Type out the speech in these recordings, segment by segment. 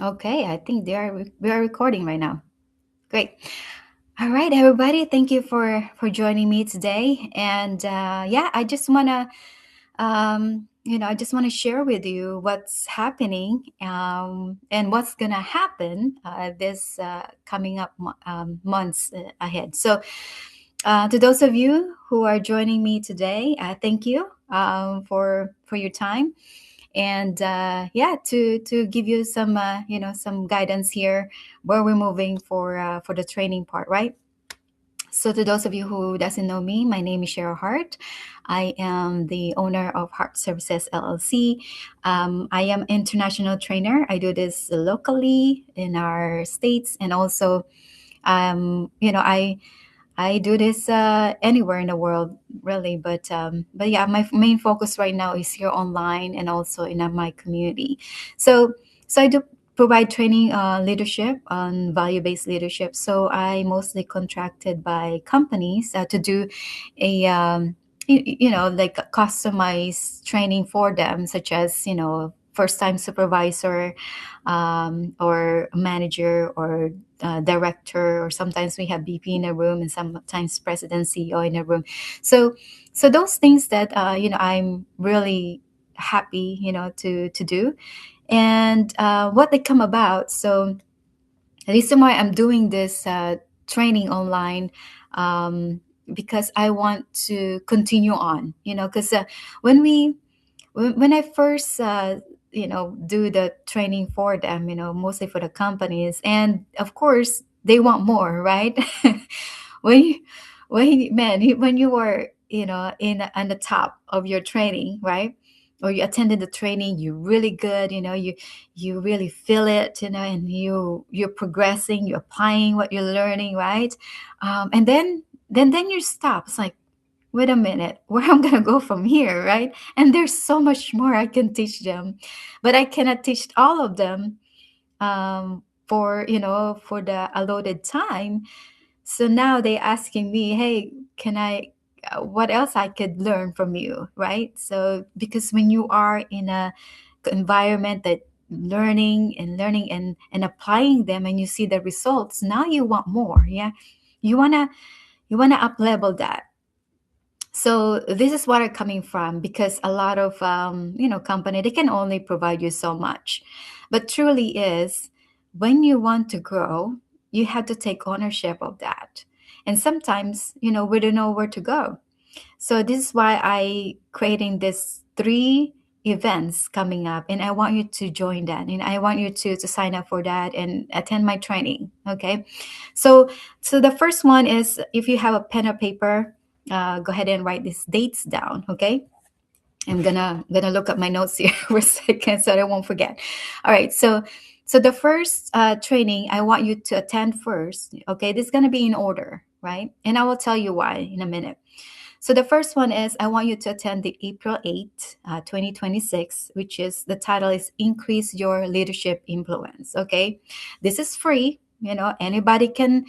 Okay, I think we are recording right now. Great. All right, everybody. Thank you for joining me today. And yeah, I just wanna I just want to share with you what's happening and what's gonna happen this coming up months ahead. So, to those of you who are joining me today, thank you for your time and yeah to give you some some guidance here where we're moving for the training part, right? So to those of you who doesn't know me, my name is Cheryl Hart. I am the owner of Hart Services LLC. I am international trainer. I do this locally in our states, and also I do this anywhere in the world, really. But yeah, my main focus right now is here online and also in my community. So, so I do provide training, leadership on value-based leadership. So I mostly contracted by companies to do a like a customized training for them, such as first-time supervisor or manager or director, or sometimes we have BP in a room, and sometimes president, CEO in a room. So, so those things that I'm really happy to do, and what they come about. So the reason why I'm doing this training online. Because I want to continue on, because when we when I first do the training for them, mostly for the companies, and of course they want more, right? when you, when you were in on the top of your training, right? Or you attended the training, you're really good, you really feel it, and you're progressing, you're applying what you're learning, right? And then you stop. It's like, wait a minute, where I'm gonna go from here, right? And there's so much more I can teach them, but I cannot teach all of them for the allotted time. So now they asking me, hey, can I? What else I could learn from you, right? So because when you are in a environment that learning and applying them, and you see the results, now you want more, yeah. You wanna up level that. So this is where I'm coming from, because a lot of company, they can only provide you so much, but truly is, when you want to grow, you have to take ownership of that. And sometimes we don't know where to go. So this is why I creating this three events coming up, and I want you to join that, and I want you to sign up for that and attend my training. Okay, so the first one is, if you have a pen or paper, go ahead and write these dates down. Okay, I'm gonna look up my notes here for a second so I won't forget. All right, so the first training I want you to attend first. Okay, this is gonna be in order, right? And I will tell you why in a minute. So the first one is, I want you to attend the April 8th, 2026, which is, the title is Increase Your Leadership Influence. Okay. This is free. Anybody can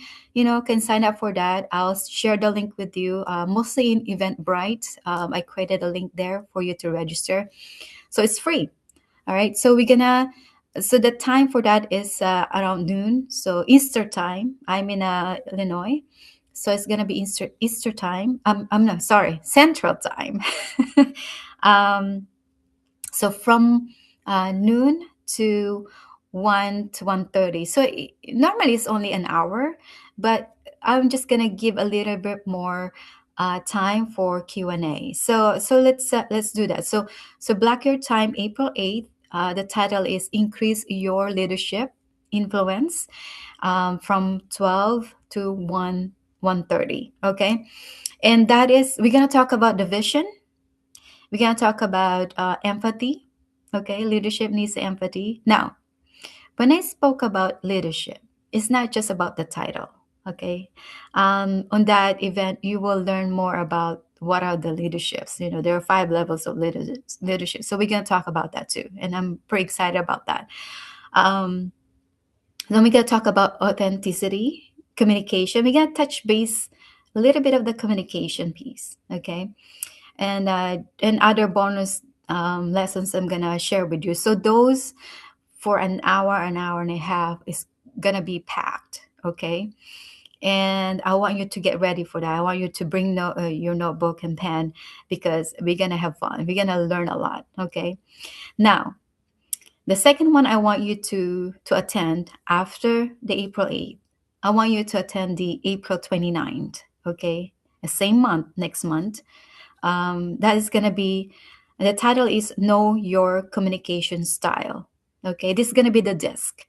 sign up for that. I'll share the link with you, mostly in Eventbrite. I created a link there for you to register. So it's free. All right. So the time for that is around noon. So Easter time. I'm in Illinois. So it's gonna be Easter time. I'm no, sorry, Central time. um, so from noon to 1 to 1:30. So normally it's only an hour, but I'm just gonna give a little bit more time for Q&A. So let's do that. So block your time, April 8th. The title is Increase Your Leadership Influence, from 12 to 1:30. Okay, and that is, we're gonna talk about the vision. We're gonna talk about empathy. Okay, leadership needs empathy. Now, when I spoke about leadership, it's not just about the title. Okay, on that event, you will learn more about what are the leaderships. There are 5 levels of leadership. So we're gonna talk about that too, and I'm pretty excited about that. Um, then we got to talk about authenticity, communication. We got to touch base a little bit of the communication piece, okay? And other bonus lessons I'm gonna share with you. So those for an hour and a half is gonna be packed. Okay, and I want you to get ready for that. I want you to bring your notebook and pen because we're gonna have fun. We're gonna learn a lot. Okay, now the second one I want you to attend after the April 8th. I want you to attend the April 29th. Okay, the same month, next month. That is gonna be, the title is Know Your Communication Style. Okay, this is gonna be the disc.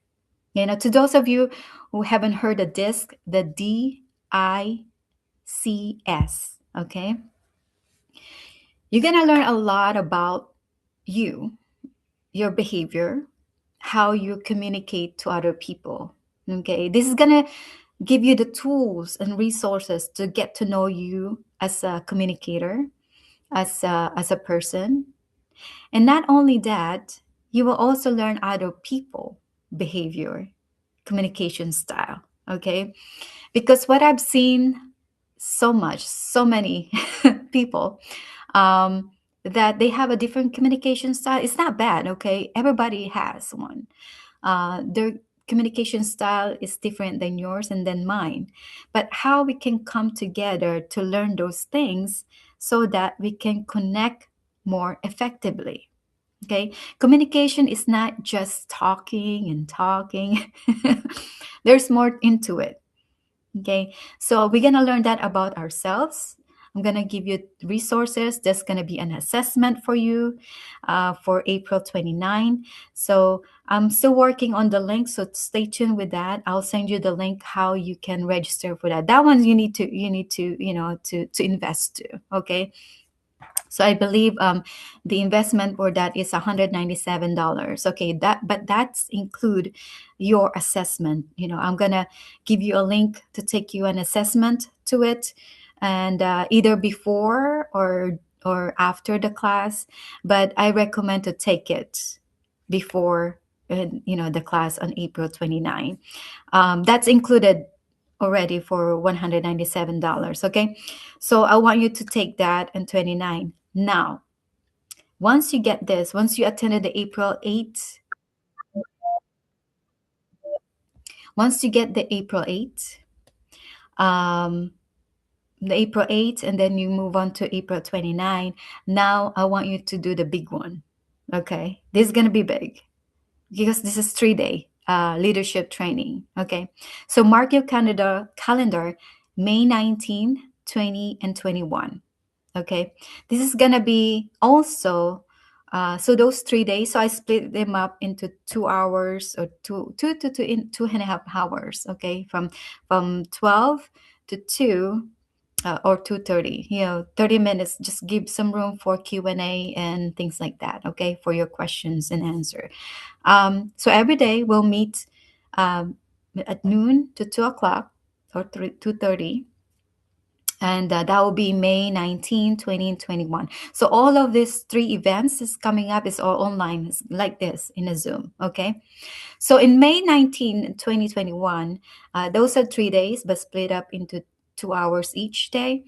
To those of you who haven't heard the disc, the DICS. Okay, you're gonna learn a lot about you, your behavior, how you communicate to other people. Okay, this is gonna give you the tools and resources to get to know you as a communicator, as a person. And not only that, you will also learn other people behavior, communication style. Okay, because what I've seen so many people, um, that they have a different communication style. It's not bad. Okay, everybody has one. Their communication style is different than yours and than mine, but how we can come together to learn those things so that we can connect more effectively. Okay, communication is not just talking and talking. There's more into it. Okay, so we're gonna learn that about ourselves. I'm gonna give you resources. There's gonna be an assessment for you for April 29. So I'm still working on the link, so stay tuned with that. I'll send you the link how you can register for that. That one you need to to invest to. Okay, so I believe the investment for that is $197. Okay, but that's include your assessment. I'm gonna give you a link to take you an assessment to it, and either before or after the class. But I recommend to take it before the class on April 29. That's included already for $197. Okay, so I want you to take that and 29 now. Once you attended the April 8th, once you get um, the April 8th, and then you move on to April 29, now I want you to do the big one. Okay, this is going to be big because this is 3 day leadership training. Okay, so mark your calendar May 19, 20, and 21. Okay, this is gonna be also so those 3 days. So I split them up into 2 hours or in 2.5 hours. Okay, from 12 to 2 or 2:30. 30 minutes. Just give some room for Q&A and things like that. Okay, for your questions and answer. So every day we'll meet at noon to 2 o'clock or 2:30, and that will be May 19, 20, and 21. So all of these three events is coming up is all online. It's like this in a Zoom. Okay, so in May 19, 2021, those are 3 days but split up into 2 hours each day.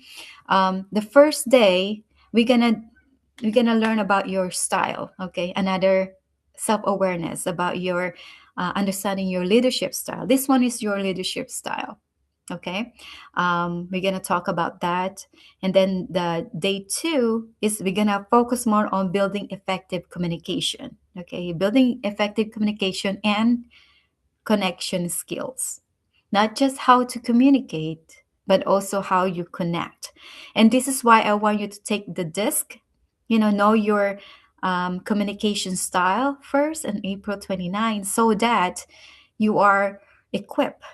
The first day we're gonna learn about your style. Okay, another self-awareness about your understanding your leadership style. This one is your leadership style. Okay, we're gonna talk about that, and then the day two is we're gonna focus more on building effective communication. Okay, building effective communication and connection skills, not just how to communicate, but also how you connect. And this is why I want you to take the disc, know your communication style first on April 29, so that you are equipped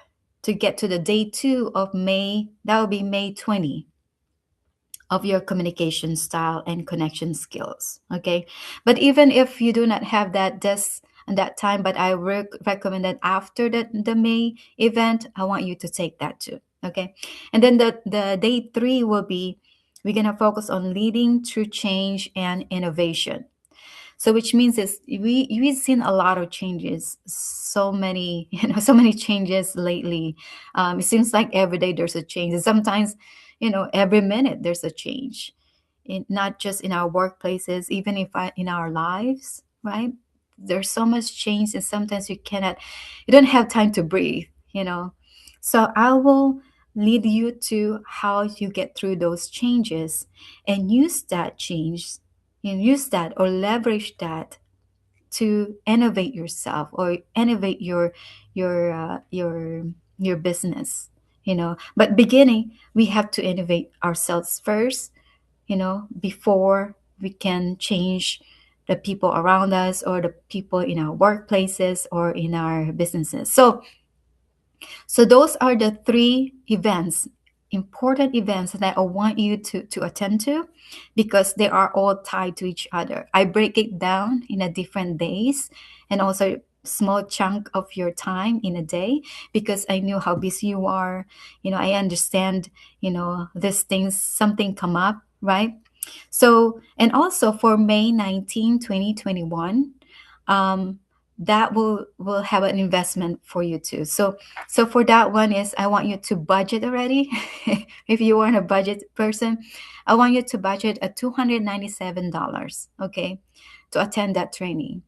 to get to the day two of May. That will be May 20 of your communication style and connection skills. Okay. But even if you do not have that this and that time, but I recommend that after the May event, I want you to take that too. Okay. And then the day three will be, we're going to focus on leading through change and innovation. So which means is we've seen a lot of changes, so many so many changes lately. It seems like every day there's a change, and sometimes every minute there's a change, not just in our workplaces, even if in our lives, right? there's so much change, and sometimes you don't have time to breathe, so I will lead you to how you get through those changes and use that change and use that or leverage that to innovate yourself or innovate your business. But beginning, we have to innovate ourselves first, before we can change the people around us or the people in our workplaces or in our businesses. So those are the three events, important events that I want you to attend to, because they are all tied to each other. I break it down in a different days and also small chunk of your time in a day, because I know how busy you are. I understand, these things, something come up, right? So, and also for May 19, 2021, um, that will have an investment for you too. So for that one is, I want you to budget already. If you are a budget person, I want you to budget a $297, okay, to attend that training.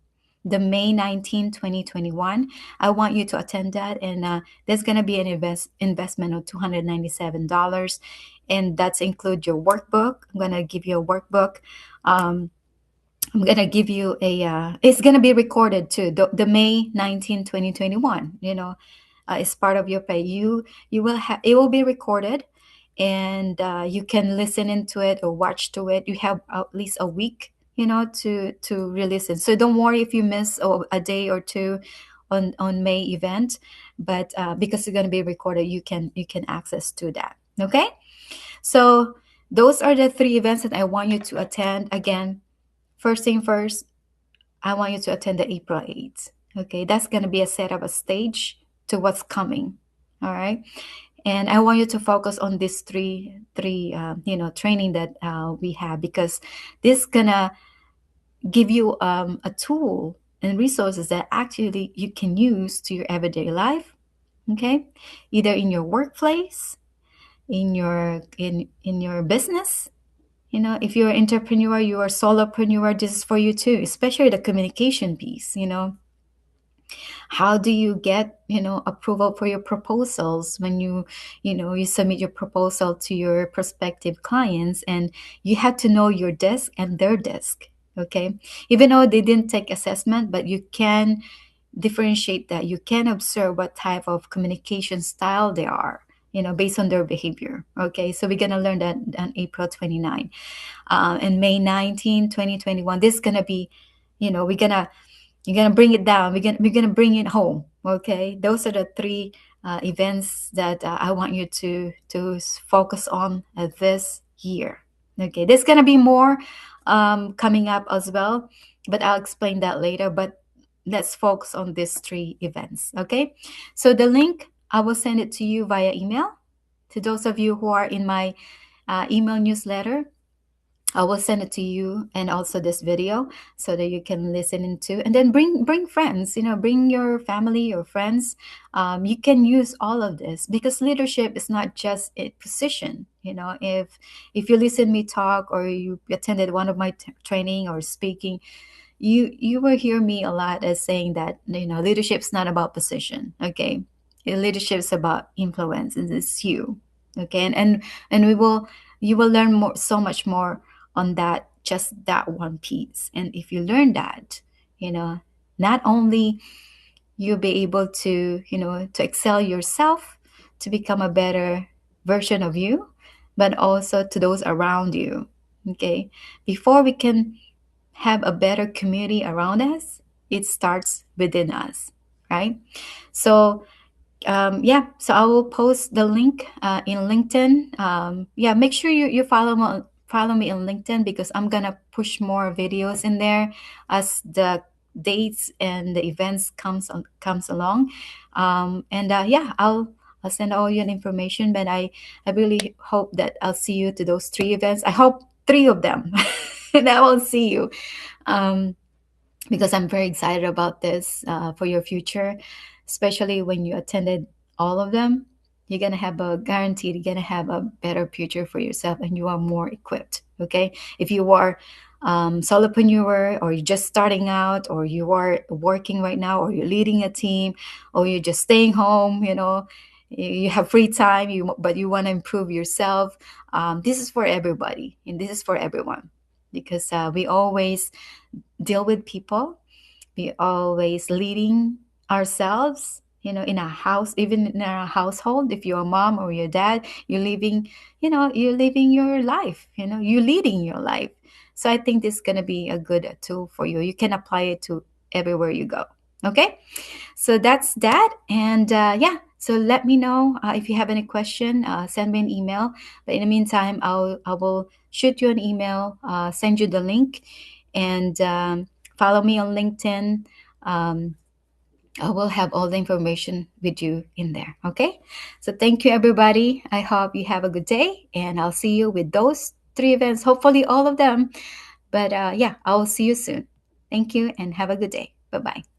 The May 19, 2021, I want you to attend that, and there's gonna be an investment of $297, and that's include your workbook. I'm gonna give you a workbook. Um, I'm gonna give you a. It's gonna be recorded too. The May 19, 2021. It's part of your pay. You will have, it will be recorded, and you can listen into it or watch to it. You have at least a week, to re-listen. So don't worry if you miss a day or two on May event, but because it's gonna be recorded, you can access to that. Okay, so those are the three events that I want you to attend. Again, first thing first, I want you to attend the April 8th. Okay, that's going to be a set of a stage to what's coming. All right, and I want you to focus on these three training that we have, because this gonna give you a tool and resources that actually you can use to your everyday life. Okay, either in your workplace, in your business. If you're an entrepreneur, you are a solopreneur, this is for you too, especially the communication piece. How do you get, approval for your proposals when you submit your proposal to your prospective clients, and you have to know your desk and their desk. Okay. Even though they didn't take assessment, but you can differentiate that. You can observe what type of communication style they are, based on their behavior. Okay. So we're going to learn that on April 29. And May 19, 2021, this is going to be, we're going to you're gonna bring it down. We're gonna bring it home. Okay, those are the three events that I want you to focus on this year. Okay, there's gonna be more coming up as well, but I'll explain that later. But let's focus on these three events. Okay, so the link, I will send it to you via email. To those of you who are in my email newsletter, I will send it to you, and also this video, so that you can listen into, and then bring friends. Bring your family or friends. You can use all of this, because leadership is not just a position. If you listen me talk, or you attended one of my training or speaking, you will hear me a lot as saying that leadership is not about position. Okay, leadership is about influence, and it's you. Okay, and you will learn more, so much more on that, just that one piece. And if you learn that, not only you'll be able to excel yourself, to become a better version of you, but also to those around you. Okay, before we can have a better community around us, it starts within us, right? So yeah, so I will post the link in LinkedIn. Yeah, make sure you follow me on LinkedIn, because I'm gonna push more videos in there as the dates and the events comes along. And yeah, I'll send all you the information. But I really hope that I'll see you to those three events. I hope three of them and I will see you. Um, because I'm very excited about this for your future, especially when you attended all of them. You're gonna have a guaranteed, you're gonna have a better future for yourself, and you are more equipped. Okay, if you are solopreneur, or you're just starting out, or you are working right now, or you're leading a team, or you're just staying home, you have free time, but you want to improve yourself. This is for everybody, and this is for everyone, because we always deal with people. We always leading ourselves, in our house, even in our household. If you're a mom or your dad, you're living your life, you're leading your life. So I think this is going to be a good tool for you. You can apply it to everywhere you go. Okay, so that's that. And yeah, so let me know if you have any question. Send me an email. But in the meantime, I will shoot you an email, send you the link, and follow me on LinkedIn. um, I will have all the information with you in there. Okay, so thank you, everybody. I hope you have a good day, and I'll see you with those three events, hopefully all of them. But yeah, I'll see you soon. Thank you, and have a good day. Bye bye.